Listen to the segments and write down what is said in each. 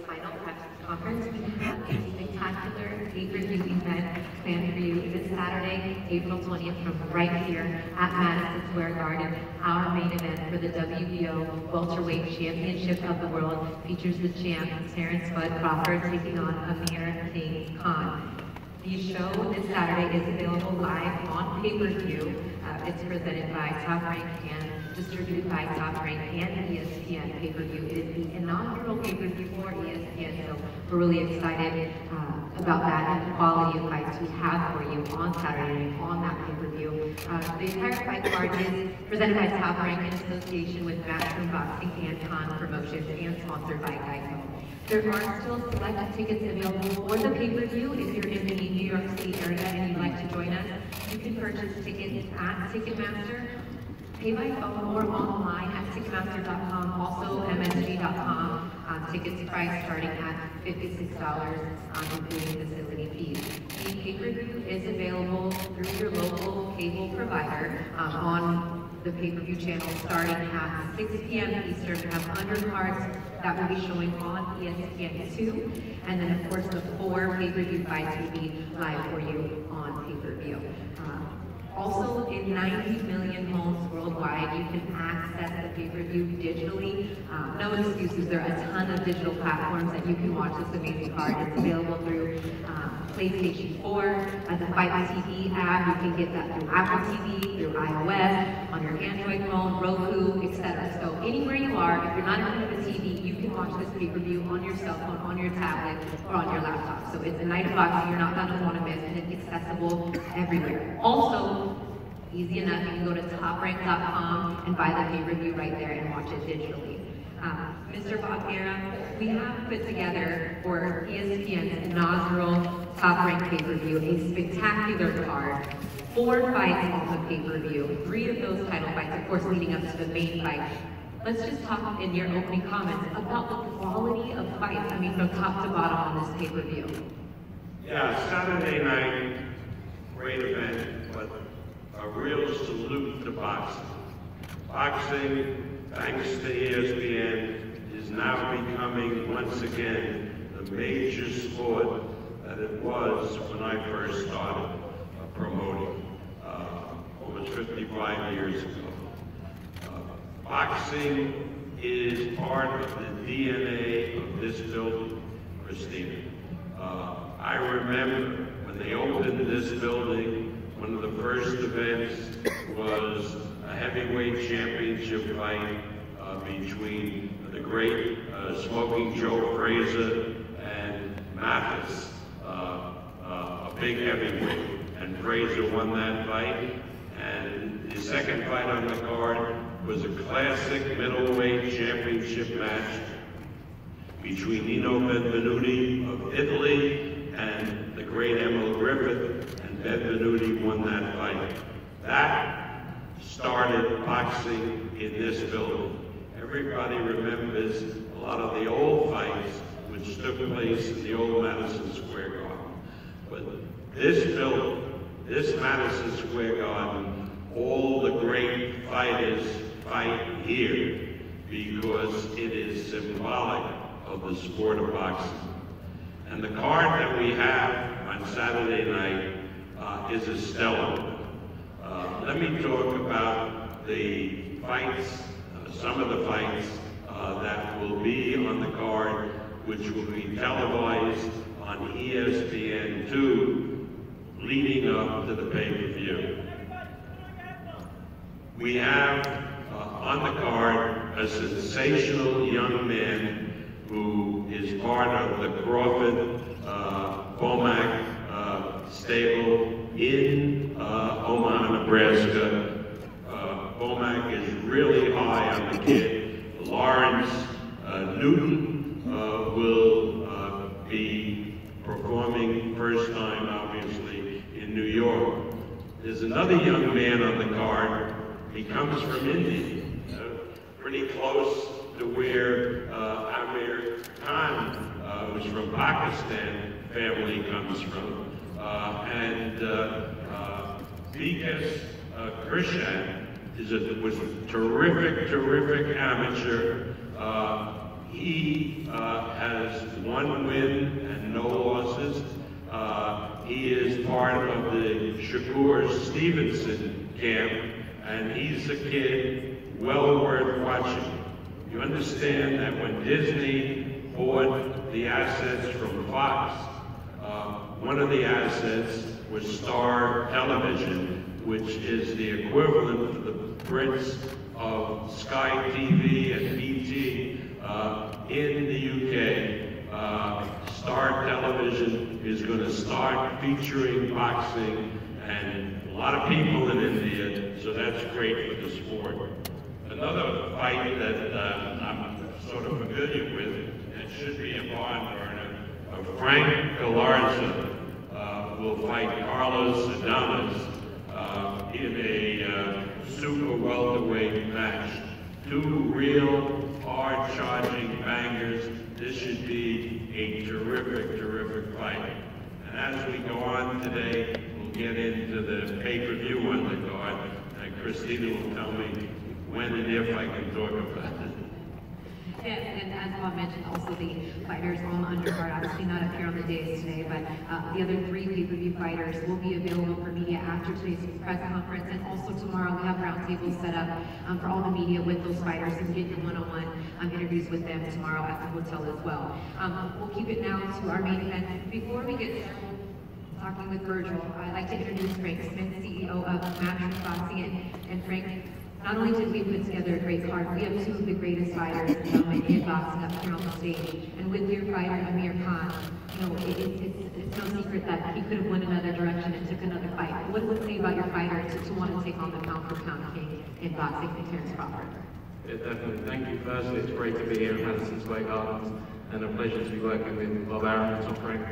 final press conference. We have a spectacular pay-per-view event planned for you this Saturday, April 20th, from right here at Madison Square Garden. Our main event for the WBO Welterweight Championship of the World features the champ, Terence Crawford, taking on Amir Khan. The show this Saturday is available live on pay-per-view. It's presented by Top Rank and distributed by Top Rank and ESPN Pay-Per-View. It is the inaugural pay-per-view for ESPN, so we're really excited about that and the quality of fights we have for you on Saturday on that pay-per-view. The entire fight card is presented by Top Rank in association with Matchroom Boxing and Khan Promotions and sponsored by Geico. There are still select tickets available for the pay-per-view. If you're in the New York City area and you'd like to join us, you can purchase tickets at Ticketmaster, pay by phone or online at Ticketmaster.com, also MSG.com. Tickets priced starting at $56, including facility fees. The pay-per-view is available through your local cable provider on the pay-per-view channel starting at 6 p.m. Eastern. We have undercards that will be showing on ESPN2, and then of course the 4 pay-per-view fights will be live for you on pay-per-view. Also, in 90 million homes worldwide, you can access the pay-per-view digitally. No excuses, there are a ton of digital platforms that you can watch this amazing card. It's available through PlayStation 4, the Fight TV app. You can get that through Apple TV, through iOS, on your Android phone, Roku, etc. So anywhere you are, if you're not in front of a TV, you can watch this pay-per-view on your cell phone, on your tablet, or on your laptop. So it's a night of boxing you're not going to want to miss, and it's accessible everywhere. Also, easy enough, you can go to toprank.com and buy the pay-per-view right there and watch it digitally. Mr. Bob Arum, we have put together for ESPN's inaugural Top Rank pay-per-view a spectacular card. 4 fights on the pay-per-view, 3 of those title fights, of course, leading up to the main fight. Let's just talk in your opening comments about the quality of fights, I mean, from top to bottom on this pay-per-view. Yeah, Saturday night, great event, but a real salute to boxing. Boxing, thanks to ESPN, is now becoming once again the major sport that it was when I first started promoting almost 55 years ago. Boxing is part of the DNA of this building, Christina. I remember when they opened this building, one of the first events was a heavyweight championship fight between the great Smoking Joe Frazier and Mathis, a big heavyweight. And Frazier won that fight. And the second fight on the card was a classic middleweight championship match between Nino Benvenuti of Italy and the great Emil Griffith, and Benvenuti won that fight. That started boxing in this building. Everybody remembers a lot of the old fights which took place in the old Madison Square Garden. But this building, this Madison Square Garden, all the great fighters fight here because it is symbolic of the sport of boxing. And the card that we have on Saturday night is a stellar one. Let me talk about the fights, some of the fights that will be on the card, which will be televised on ESPN2 leading up to the pay-per-view. We have on the card a sensational young man who is part of the Crawford Bomac stable in Omaha, Nebraska. Bomac is really high on the kid. Lawrence Newton will be performing first time, obviously, in New York. There's another young man on the card. He comes from India, pretty close to where Amir Khan, who's from Pakistan, family comes from. And Vikas Krishan was a terrific amateur. He has 1 win and no losses. He is part of the Shakur Stevenson camp, and he's a kid well worth watching. You understand that when Disney bought the assets from Fox, one of the assets was Star Television, which is the equivalent to the Brits of Sky TV and BT in the UK. Star Television is going to start featuring boxing, and a lot of people in India, so that's great for the sport. Another fight that I'm sort of familiar with, and should be a barn burner, Frank Galarza will fight Carlos Adames in a super welterweight match. 2 real hard-charging bangers. This should be a terrific, terrific fight. And as we go on today, we'll get into the pay-per-view on the card, and Christina will tell me when and if I can talk about it. Yes, and as Bob mentioned, also the fighters on the undercard, obviously not up here on the dais today, but the other 3 pay-per-view fighters will be available for media after today's press conference, and also tomorrow we have roundtables set up for all the media with those fighters, and get your one-on-one interviews with them tomorrow at the hotel as well. We'll keep it now to our main event. Before we get started talking with Virgil, I'd like to introduce Frank Smith, CEO of Madison Boxing, and Frank, not only did we put together a great card, we have 2 of the greatest fighters in boxing up here on the stage. And with your fighter, Amir Khan, you know, it's no secret that he could have went another direction and took another fight. What does it say about your fighter to want to take on the pound-for-pound king in boxing, Terence Crawford? Yeah, definitely. Thank you. Firstly, it's great to be here at Madison Square Garden, and a pleasure to be working with Bob Arum and Top Rank.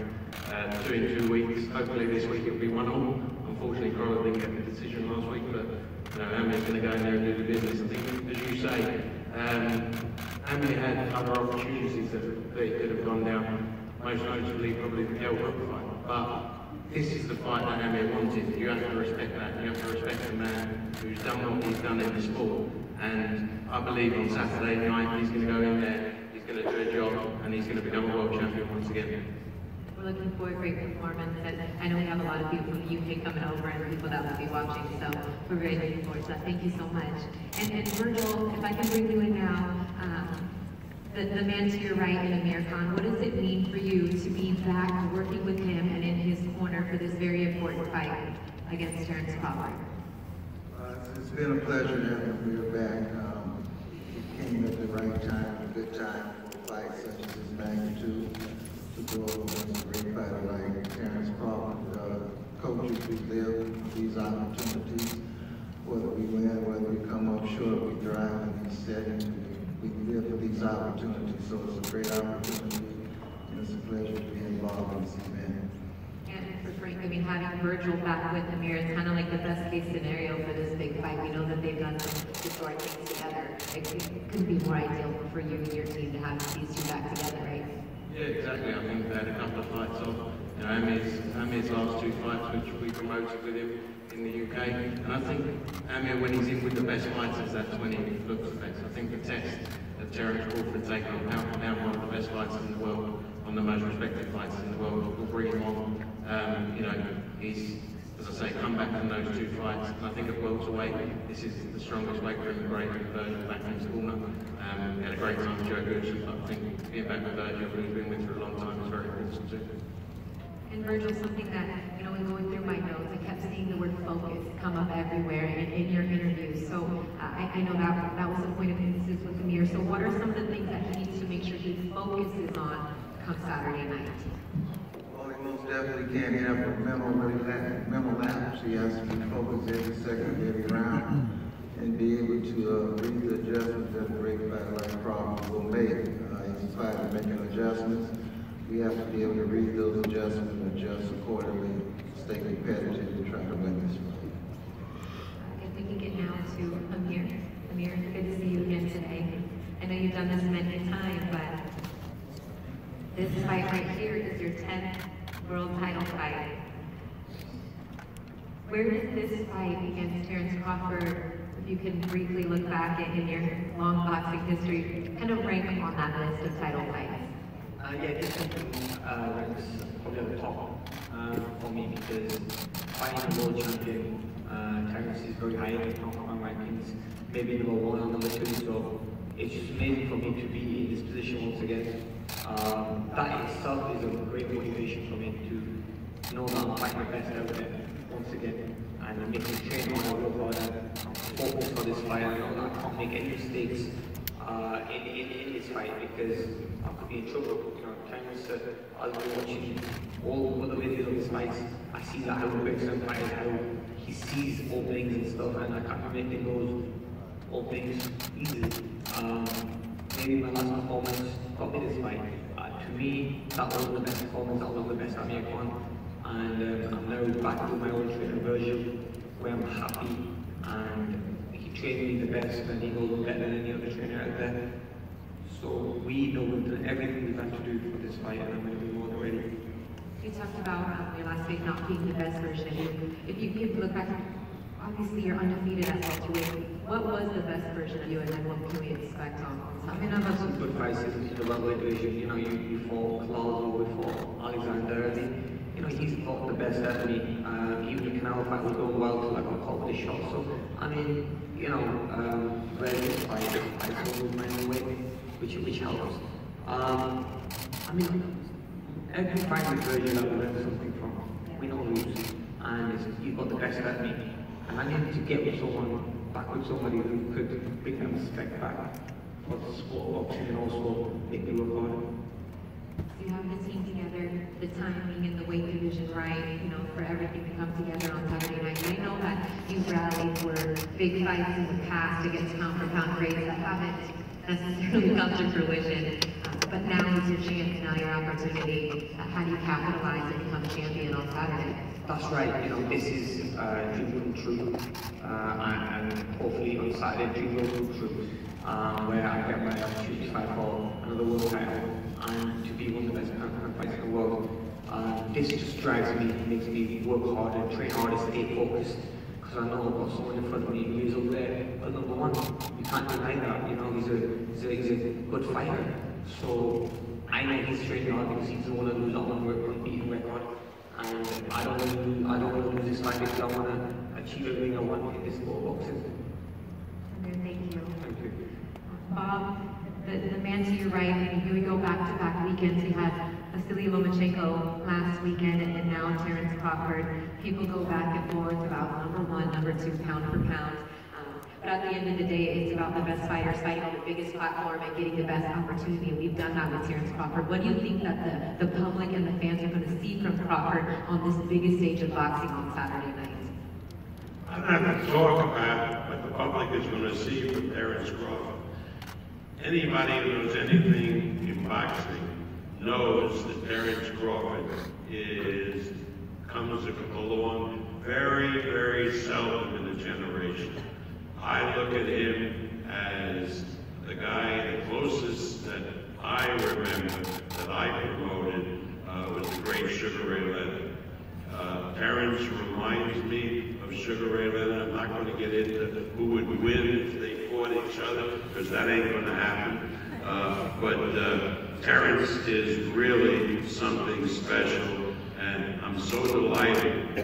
2 in 2 weeks. Hopefully this week it'll be 1-all. Unfortunately, Crawford didn't get the decision last week, but Amir's going to go in there and do the business. I think, as you say, Amir had other opportunities that he could have gone down, most notably probably the Kell Brook fight. But this is the fight that Amir wanted. You have to respect that. You have to respect the man who's done what he's done in the sport. And I believe on Saturday night he's going to go in there, he's going to do a job, and he's going to become a world champion once again. We're looking for a great performance, and I know we have a lot of people from the UK coming over and people that will be watching, so we're very looking forward to that. Thank you so much. And Virgil, if I can bring you in now, the man to your right, Amir Khan, what does it mean for you to be back working with him and in his corner for this very important fight against Terence Crawford? It's been a pleasure to have Amir back. He came at the right time, a good time for a fight such as his magnitude. To go against a great fighter like Terence Crawford. Coaches, we live these opportunities. Whether we win, whether we come up short, we drive in these settings. We live for these opportunities, so it's a great opportunity, and it's a pleasure to be involved in this event. And for Frank, I mean, having Virgil back with Amir is kind of like the best case scenario for this big fight. We know that they've done some historic things together. It couldn't be more ideal for you and your team to have these 2 back together, right? Yeah, exactly. I think they had a couple of fights off. You know, Amir's last 2 fights, which we promoted with him in the UK. And I think Amir, when he's in with the best fighters, that's when he looks the best. I think the test of Terence Crawford taking on pound for pound one of the best fighters in the world, one of the most respected fighters in the world, will bring him on. You know, he's, as I say, come back from those 2 fights. And I think at welterweight, this is the strongest weight for him, the great Virgil back in his corner. We had a great time with Joe Goose. I think being back with Virgil, who he's been with for a long time, is very important too. And Virgil, something that, you know, in going through my notes, I kept seeing the word focus come up everywhere in your interviews. So I know that was a point of emphasis with Amir. So what are some of the things that he needs to make sure he focuses on come Saturday night? Well, he most definitely can't have a mental lapse. He has to be focused every second of every round and be able to read the adjustments that a great fighter like Crawford will make. He's a fighter making adjustments. We have to be able to read those adjustments and adjust accordingly, stay competitive, and try to win this fight. If we can get now to Amir. Amir, good to see you again today. I know you've done this many times, but this fight right here is your 10th world title fight. Where does this fight against Terence Crawford, if you can briefly look back in your long boxing history, kind of rank on that list of title fights? ranks probably at the top for me because fighting a world champion, Terence is very high in the top of my rankings, maybe number 1 or number 2, so it's just amazing for me to be in this position once again. That itself is a great motivation for me to know that I'm fighting the best out there once again, and it makes me train on a real harder, focus for this fight. I know that I can't make any mistakes in this fight because I could be in trouble. You know, Terence, I'll be watching all the videos of his fights. I see that how he breaks down fighters, how he sees openings and stuff, and I can't be making those openings easily. Maybe my last performance got me this fight. To me, that wasn't the best performance, that wasn't the best Amir won. And I'm now back with my own trainer version where I'm happy, and he trained me the best and he knows better than any other trainer out there. So we know we've done everything we've had to do for this fight, and I'm going to be more than ready. You talked about your last fight not being the best version of you. If you could look back, obviously you're undefeated at welterweight. What was the best version of you, and then what can we expect on I mean, I've had some good fights in the welterweight division. You know, you fought Claudio, we fought Alexander. You know, he's fought the best out of me. Even the Canelo fight was going well till I got caught with a shot. So, I mean, you know, where this fight, I fought with my own weight, which helps. I mean, every fight in the version I've learned something from. We know lose, and you've got the best out of me. And I needed to get with someone, back with somebody who could bring that respect back for the sport of boxing and also make me work harder. You have the team together, the timing and the weight division right, you know, for everything to come together on Saturday night. I know that you've rallied for big fights in the past against pound-for-pound greats that haven't necessarily come to fruition, but now is your chance, now your opportunity. How do you capitalize and become champion on Saturday? That's right, you know, this is dream come true, and hopefully on Saturday dream will come true, where I get my opportunity to fight for another world title and to be one of the best fighters in the world. This just drives me, makes me work harder, train harder, stay focused, because I know I've got someone in front of me who is up there, but number 1, you can't deny that, you know, he's a good fighter, so I know he's training hard because he doesn't want to lose that one unbeaten record. And I don't want to lose this fight because I want to achieve everything I want in this sport of boxing. Amir, thank you. Thank you. Bob, the man to your right, and here we go back-to-back weekends. We had Vasily Lomachenko last weekend, and now Terence Crawford. People go back and forth about number 1, number 2, pound for pound. But at the end of the day, it's about the best fighters fighting on the biggest platform and getting the best opportunity. And we've done that with Terence Crawford. What do you think that the public and the fans are going to see from Crawford on this biggest stage of boxing on Saturday night? I don't have to talk about what the public is going to see from Terence Crawford. Anybody who knows anything in boxing knows that Terence Crawford comes along very, very seldom in a generation. I look at him as the guy, the closest that I remember that I promoted was the great Sugar Ray Leonard. Terence reminds me of Sugar Ray Leonard. I'm not going to get into who would win if they fought each other, because that ain't going to happen. But Terence is really something special, and I'm so delighted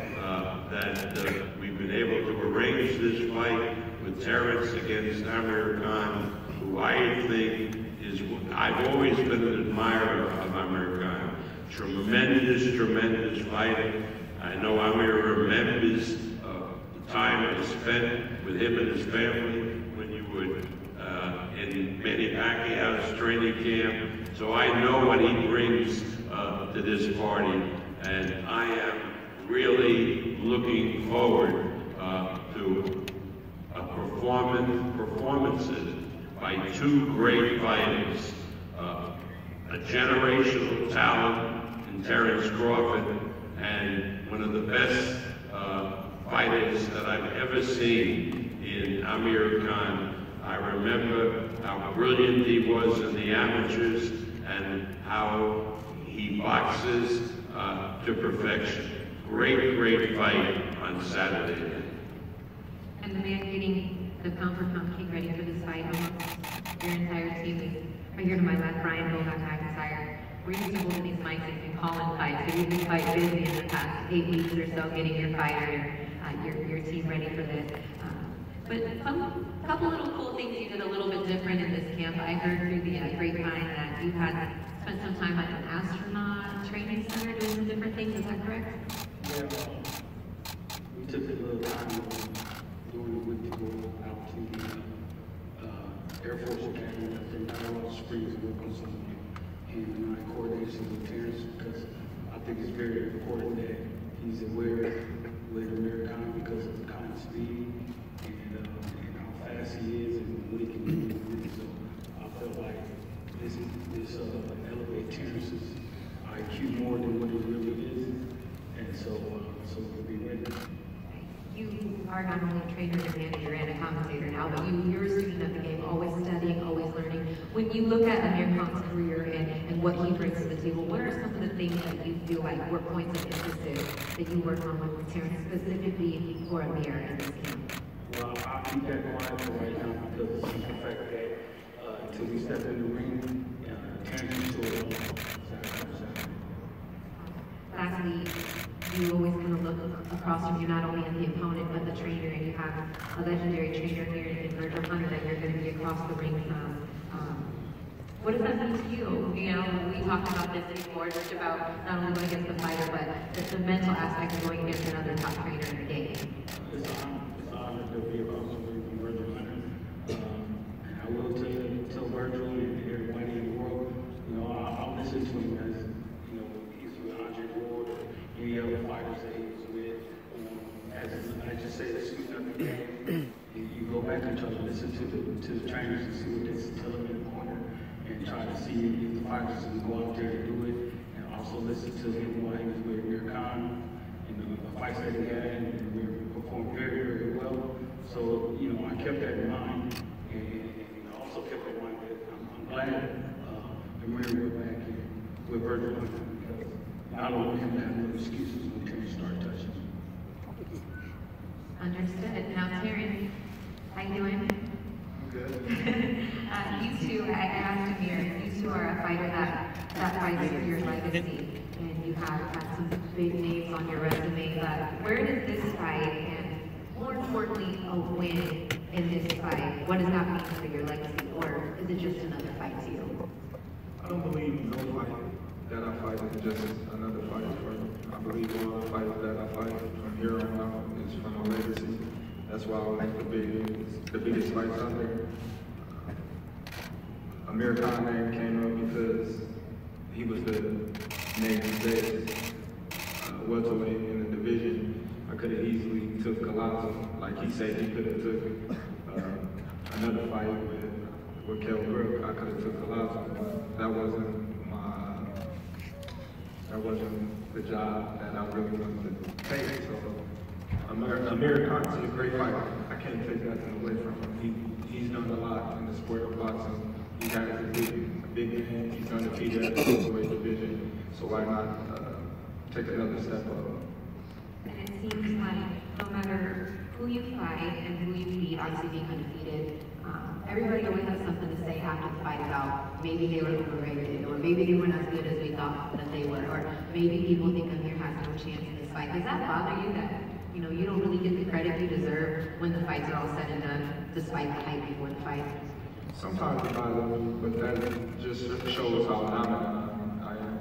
that we've been able to arrange this fight with Terence against Amir Khan, who I think is, I've always been an admirer of Amir Khan. Tremendous fighter. I know Amir remembers the time I spent with him and his family when you were in Manny Pacquiao's training camp. So I know what he brings to this party, and I am really looking forward to performances by 2 great fighters, a generational talent in Terence Crawford, and one of the best fighters that I've ever seen in Amir Khan. I remember how brilliant he was in the amateurs and how he boxes to perfection. Great fight on Saturday night. And the man getting the pound-for-pound king ready for this fight, amongst your entire team is right here to my left, Brian Novak McIntyre. we're used to holding these mics and calling fights, so you've been quite busy in the past 8 weeks or so getting your fighter and your team ready for this. But a couple little cool things you did a little bit different in this camp. I heard through the grapevine that you had spent some time at an astronaut training center doing some different things. Is that correct? Yeah, we took a little time during the week to go out to the Air Force Academy up in Colorado Springs and work on something in coordination with Terence, because I think it's very important that he's aware of Americana because of the kind of speed and how fast he is and what he can do with it. So I felt like this elevate Terence's IQ more than what it really is, and so we'll be ready. You are not only a trainer and manager and a commentator now, but you're a student of the game, always studying, always learning. When you look at Amir Khan's career and what he brings to the table, what are some of the things that you feel like were points of emphasis that you work on with Terence specifically for Amir in this game? Well, I'll keep that quiet for right now because of the fact that until we step in the ring, Terence is still Lastly, you always kind of look across from you, not only at the opponent, but the trainer, and you have a legendary trainer here in Virgil Hunter that you're going to be across the ring from. What does that mean to you? You know, we talked about this before, just about not only going against the fighter, but the mental aspect of going against another top trainer in the game. It's an honor to be across the ring from Virgil Hunter. And I will tell Virgil and everybody in the world, you know, I'll listen to him as, you know, he's with Andre Ward or any other fighters that he was with. As I just say, the student of the game, you go back and try to listen to the trainers and see what they tell them in the corner, and try to see if the fighters can go out there and do it, and also listen to him while he was with Amir Khan and the fights that he had, and we performed very, very well. So, you know, I kept that in mind, and I also kept in mind that I'm glad Amir went back with Virgil Hunter, because I don't want him to have no excuses when Terence started touching. Understood. Now, Terence, how you doing? Good. You two, I asked Amir, you two are a fighter that fights for your legacy, and you have had some big names on your resume, but where does this fight, and more importantly, a win in this fight, what does that mean for your legacy, or is it just another fight to you? I don't believe no fight that I fight is just another fight for me. I believe all the fights that I fight from here on out is from my legacy. That's why I make the biggest fights out there. Amir Khan name came up because he was the named best welterweight in the division. I could have easily took Galazzo, like he said he could have took another fight with Kell Brook. I could have took Galazzo, but that wasn't the job that I really wanted to take. So Amir Khan is a great fighter. I can't take nothing away from him. He's done a lot in the sport of boxing. He has a big man. He's undefeated at the welterweight division. So why not take another step up? And it seems like no matter who you fight and who you beat, obviously being undefeated, everybody always has something to say after the fight about maybe they were overrated, or maybe they weren't as good as we thought that they were, or maybe people think Amir has no chance in this fight. Does that bother you that, you know, you don't really get the credit you deserve when the fights are all said and done, despite the hype before the fight? Sometimes it bothers me, but that just shows how dominant I am.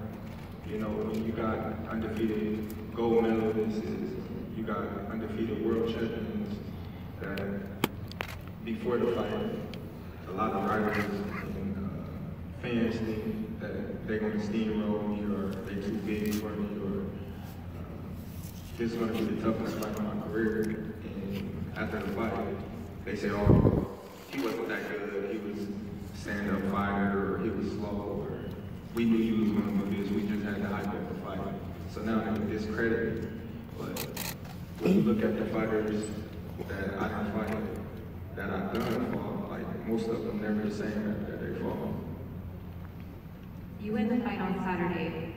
You know, when you got undefeated gold medalists, you got undefeated world champions that before the fight, a lot of writers and fans think that they're going to steamroll me, or they're too big for me, or this is going to be the toughest fight of my career. And after the fight, they say, oh, he wasn't that good, he was a stand-up fighter, or he was slow, or we knew he was going to do this, we just had to hype up the fight. So now they're discredited. But when you look at the fighters that I didn't fight, that I've done fall, like most of them never the same after they fall. You win the fight on Saturday.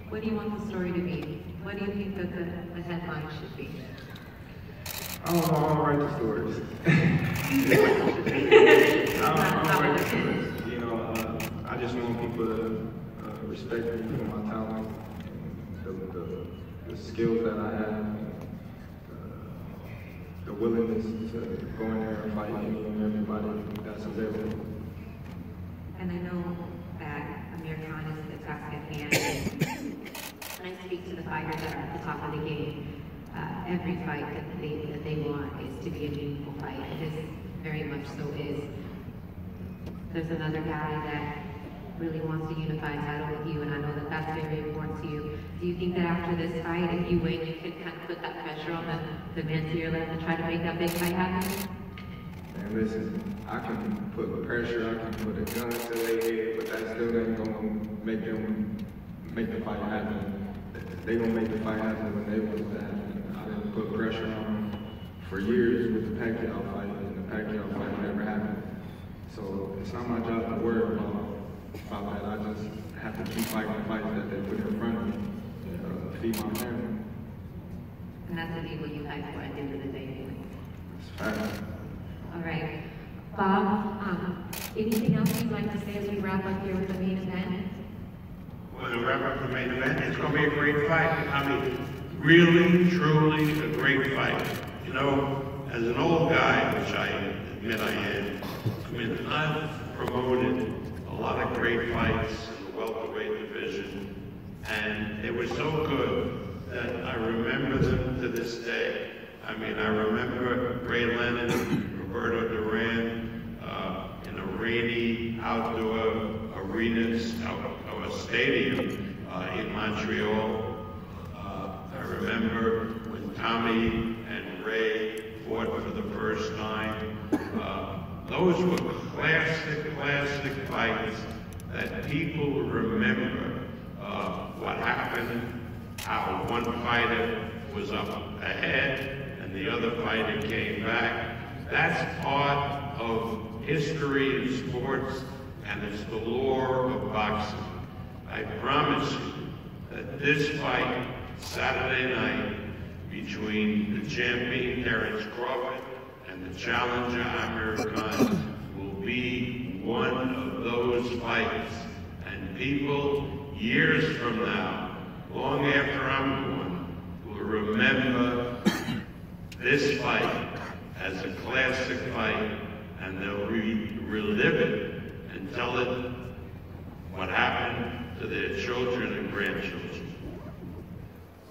What do you want the story to be? What do you think that the headline should be? I don't know, I don't write the stories. I don't write the stories. You know, I just want people to respect me for my talent, the skills that I have, the willingness to go in there and fight any and everybody that's available. And I know that Amir Khan is the task at hand. When I speak to the fighters that are at the top of the game, every fight that they want is to be a meaningful fight. And this very much so is. There's another guy that really wants to unify a title with you, and I know that that's very important to you. Do you think that after this fight, if you win, you can kind of put that pressure on the man to your left and try to make that big fight happen? Man, listen, I can put pressure, I can put a gun to their head, but that still ain't gonna make the fight happen. They gonna make the fight happen when they want it to happen. I didn't put pressure on them for years with the Pacquiao fight, and the Pacquiao fight never happened. So it's not my job to worry about that. I just have to keep fighting the fights that they put in front of me, feed my family. And that's the people you fight for at the end of the day. It's fact. All right. Bob, anything else you'd like to say as we wrap up here with the main event? Well, to wrap up the main event, it's going to be a great fight. I mean, really, truly a great fight. You know, as an old guy, which I admit I am, I mean, I've promoted a lot of great fights in the welterweight division, and they were so good that I remember them to this day. I mean, I remember Ray Leonard, Roberto Duran, in a rainy outdoor arena, or stadium in Montreal. I remember when Tommy and Ray fought for the first time. Those were classic fights that people remember what happened, how one fighter was up ahead and the other fighter came back. That's part of history in sports, and it's the lore of boxing. I promise you that this fight, Saturday night, between the champion Terence Crawford and the challenger Amir will be one of those fights. And people, years from now, long after I'm gone, will remember this fight as a classic fight, and they'll relive it and tell it what happened to their children and grandchildren.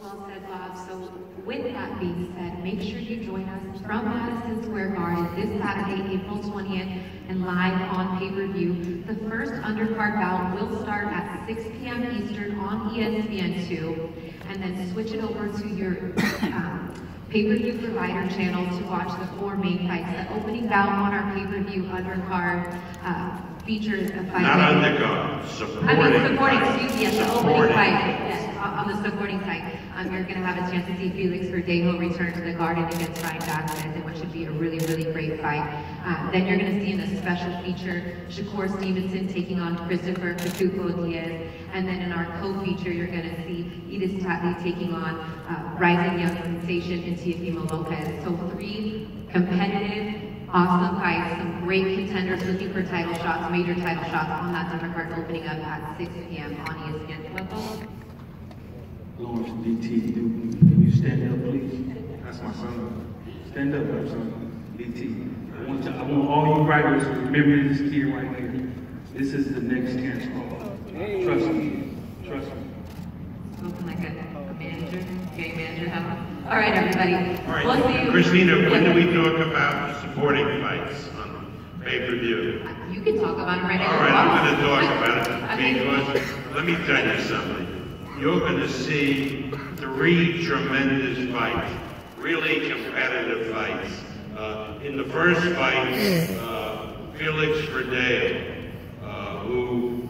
Well said, Bob. So with that being said, make sure you join us from Madison Square Garden this Saturday, April 20th, and live on pay-per-view. The first undercard bout will start at 6 p.m. Eastern on ESPN 2, and then switch it over to your pay-per-view provider channel to watch the 4 main fights. The opening bout on our pay-per-view undercard features a fight. Not undercard, supporting, excuse me, yes, the opening fight. Yes, on the supporting side. You're going to have a chance to see Felix Verdejo return to the Garden against Ryan Vasquez, in what should be a really great fight. Then you're going to see in a special feature Shakur Stevenson taking on Christopher Pitufo Diaz, and then in our co-feature you're going to see Edith Tatley taking on rising young sensation in Teofimo Lopez. So 3 competitive, awesome fights, some great contenders looking for title shots, major title shots on that undercard opening up at 6 p.m. on ESPN. Lawrence DT, can you stand up, please? That's my son. Stand up, my son. DT. I want all you writers to remember this kid right here. This is the next Terence Crawford. Trust me. Trust me. Spoken like a manager, game manager. All right, everybody. All right, we'll see you. Christina, when do we talk about supporting fights on pay-per-view? You can talk about it right now. All right, I'm going to talk about it because let me tell you something. You're going to see 3 tremendous fights, really competitive fights. In the first fight, Felix Verdejo, who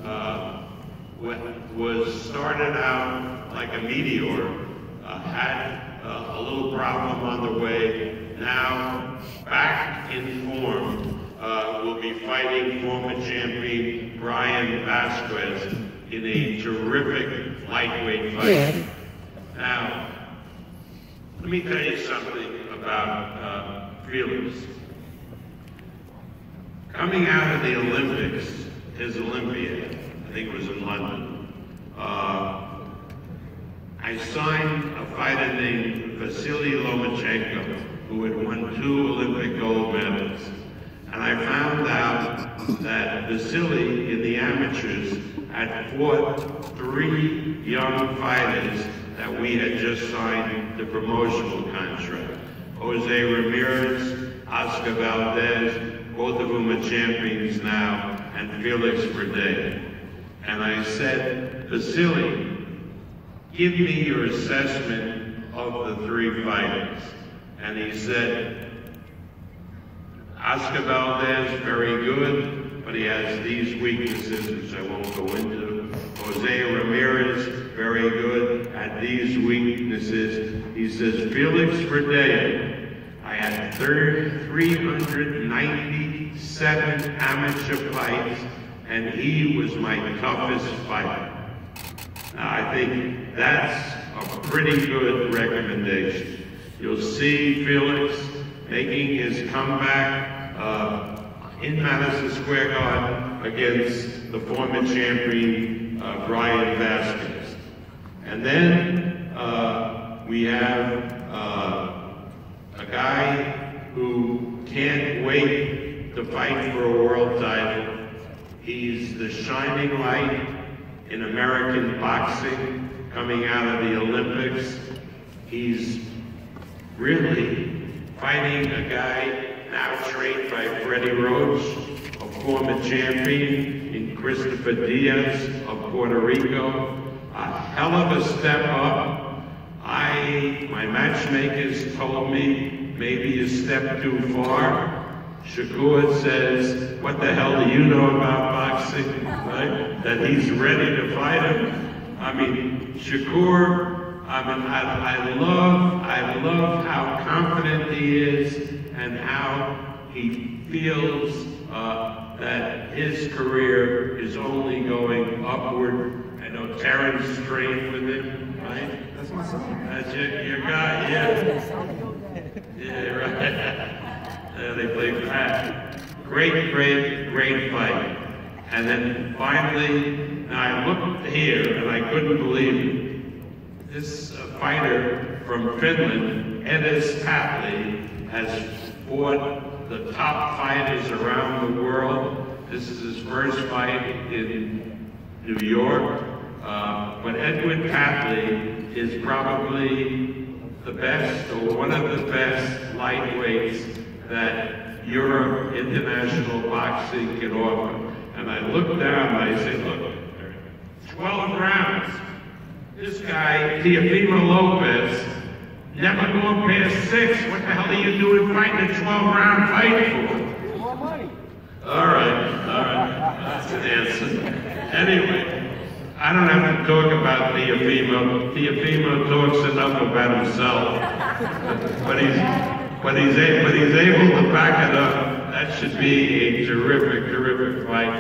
was started out like a meteor, had a little problem on the way. Now, back in form, will be fighting former champion Ryan Vasquez in a terrific lightweight fight. Now, let me tell you something about Felix. Coming out of the Olympics, his Olympiad, I think it was in London, I signed a fighter named Vasily Lomachenko, who had won 2 Olympic gold medals. And I found out that Vasily, in the amateurs, had fought 3 young fighters that we had just signed the promotional contract. Jose Ramirez, Oscar Valdez, both of whom are champions now, and Felix Verdun. And I said, Vasily, give me your assessment of the 3 fighters. And he said, Oscar Valdez, very good, but he has these weaknesses, which I won't go into. Jose Ramirez, very good, had these weaknesses. He says, Felix Verdun, I had 397 amateur fights, and he was my toughest fighter. Now, I think that's a pretty good recommendation. You'll see Felix making his comeback in Madison Square Garden against the former champion, Brian Vasquez. And then we have a guy who can't wait to fight for a world title. He's the shining light in American boxing coming out of the Olympics. He's really fighting a guy now trained by Freddie Roach, a former champion, in Christopher Diaz of Puerto Rico. A hell of a step up. My matchmakers told me maybe a step too far. Shakur says, what the hell do you know about boxing, right? That he's ready to fight him. I mean, Shakur, I love how confident he is and how he feels that his career is only going upward. I know Terence trained with him, right? That's my son. That's your guy, yeah. Yeah, right. They play fast. Great fight. And then finally, now I looked here and I couldn't believe it. This fighter from Finland, Edis Tatley, has fought the top fighters around the world. This is his first fight in New York. But Edwin Tatley is probably the best, or one of the best lightweights that Europe international boxing can offer. And I looked down and I said, look, 12 rounds. This guy, Teofimo Lopez, never gone past 6. What the hell are you doing fighting a 12-round fight for? More money. All right, that's an answer. Anyway, I don't have to talk about Teofimo. Teofimo talks enough about himself. But he's able to back it up. That should be a terrific fight.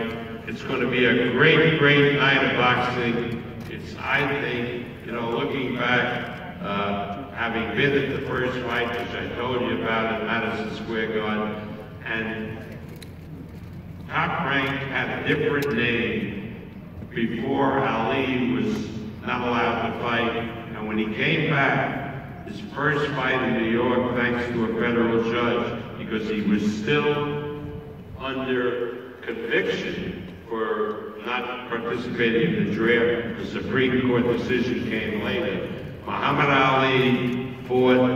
It's going to be a great night of boxing. It's, I think, you know, looking back, having been at the first fight, which I told you about at Madison Square Garden, and Top Rank had a different name before Ali was not allowed to fight, and when he came back, his first fight in New York, thanks to a federal judge, because he was still under conviction for not participating in the draft. The Supreme Court decision came later. Muhammad Ali fought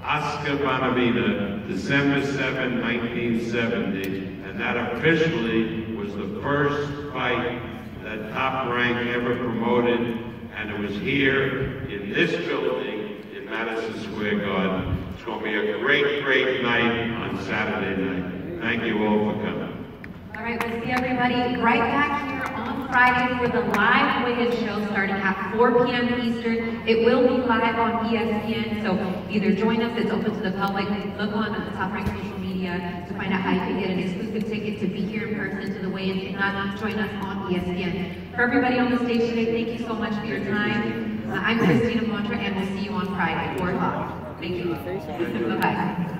Oscar Bonavena, December 7, 1970, and that officially was the first fight that Top Rank ever promoted, and it was here in this building in Madison Square Garden. It's going to be a great night on Saturday night. Thank you all for coming. All right, we'll see everybody right back here on Friday for the live weigh-in show starting at 4 p.m. Eastern. It will be live on ESPN, so either join us, it's open to the public, look on the Top Rank social media to find out how you can get an exclusive ticket to be here in person to the weigh-in. If not, join us on ESPN. For everybody on the stage today, thank you so much for your time. I'm Christina Montra, and we'll see you on Friday, 4 o'clock. Thank you. Bye-bye.